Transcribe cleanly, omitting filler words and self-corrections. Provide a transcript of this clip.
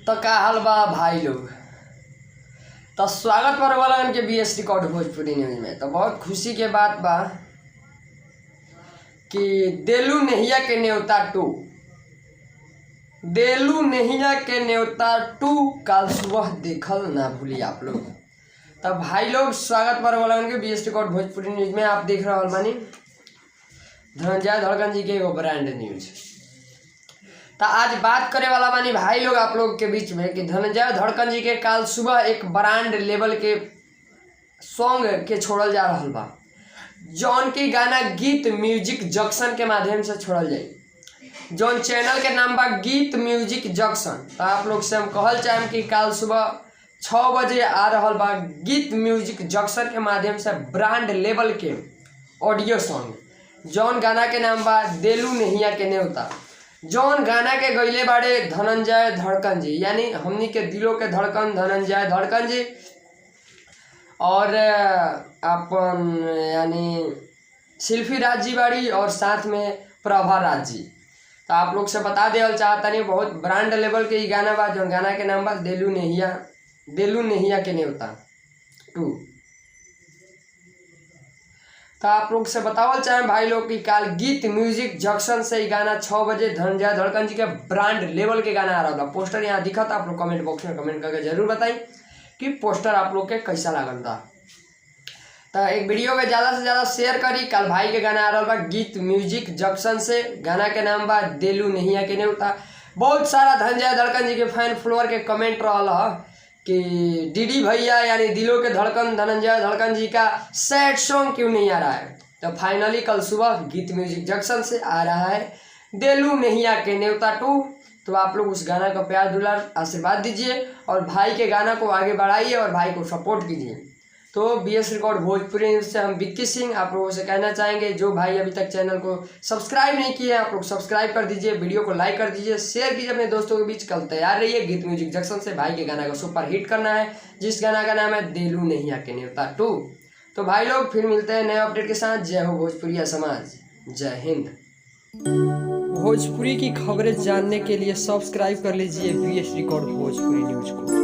तो का हाल बा भाई लोग। तो स्वागत पर वाला के BS रिकॉर्ड भोजपुरी न्यूज में। तो बहुत खुशी के बात बा कि देलू नहिया के न्योता 2 देलू नहिया के न्योता 2 कल सुबह देखल ना भूली आप लोग। तब भाई लोग स्वागत पर वाला के BS रिकॉर्ड भोजपुरी न्यूज में आप देख रहे मानी धनंजय धड़कन जी के एगो ब्रांड न्यूज। तो आज बात करे वाला मानी भाई लोग आप लोग के बीच में कि धनंजय धड़कन जी के कल सुबह एक ब्रांड लेवल के सॉन्ग के छोड़ल जा रहा बा, जौन की गाना गीत म्यूजिक जंक्शन के माध्यम से छोड़ल जाई। जौन चैनल के नाम बा गीत म्यूजिक जंक्शन। तो आप लोग से हम कहल चाहें कि कल सुबह 6 बजे आ रहा बा गीत म्यूजिक जंक्शन के माध्यम से ब्रांड लेवल के ऑडियो सॉन्ग, जौन गाना के नाम बा देलू नहिया के न्योता। जौन गाना के गईले बाड़े धनंजय धड़कन जी, यानी हमनी के दिलों के धड़कन धनंजय धड़कन जी, और अपन यानी शिल्पी राज जी बाड़ी और साथ में प्रभा राज जी। तो आप लोग से बता देवल चाहता नहीं, बहुत ब्रांड लेवल के ये गाना बा, जौन गाना के नाम बा देलू नहिया के न्योता 2। तो आप लोग से बतावल चाहें भाई लोग कि कल गीत म्यूजिक जंक्शन से ही गाना 6 बजे धनंजय धड़कन जी के ब्रांड लेवल के गाना आ रहा था। पोस्टर यहाँ दिखा था, आप लोग कमेंट बॉक्स में कमेंट करके जरूर बताई कि पोस्टर आप लोग के कैसा लागल था। तो एक वीडियो के ज़्यादा से ज़्यादा शेयर करी। कल भाई के गाना आ रहा बा गीत म्यूजिक जंक्शन से, गाना के नाम बा देलू नहिया के न्योता। बहुत सारा धनंजय धड़कन जी के फैन फॉलोअर के कमेंट रहा कि डीडी भैया यानी दिलों के धड़कन धनंजय धड़कन जी का सैड सॉन्ग क्यों नहीं आ रहा है। तो फाइनली कल सुबह गीत म्यूजिक जंक्शन से आ रहा है देलू नहिया के न्योता 2। तो आप लोग उस गाना का प्यार दुलार आशीर्वाद दीजिए और भाई के गाना को आगे बढ़ाइए और भाई को सपोर्ट कीजिए। तो BS रिकॉर्ड भोजपुरी न्यूज से हम विक्की सिंह आप लोगों से कहना चाहेंगे, जो भाई अभी तक चैनल को सब्सक्राइब नहीं किए आप लोग सब्सक्राइब कर दीजिए, वीडियो को लाइक कर दीजिए, शेयर कीजिए अपने दोस्तों के बीच। कल तैयार रहिए गीत म्यूजिक जंक्शन से भाई के गाना को सुपर हिट करना है, जिस गाना का नाम है देलू नहिया के न्योता 2। तो भाई लोग फिर मिलते हैं नए अपडेट के साथ। जय हो भोजपुरिया समाज, जय हिंद। भोजपुरी की खबरें जानने के लिए सब्सक्राइब कर लीजिए BS रिकॉर्ड भोजपुरी न्यूज को।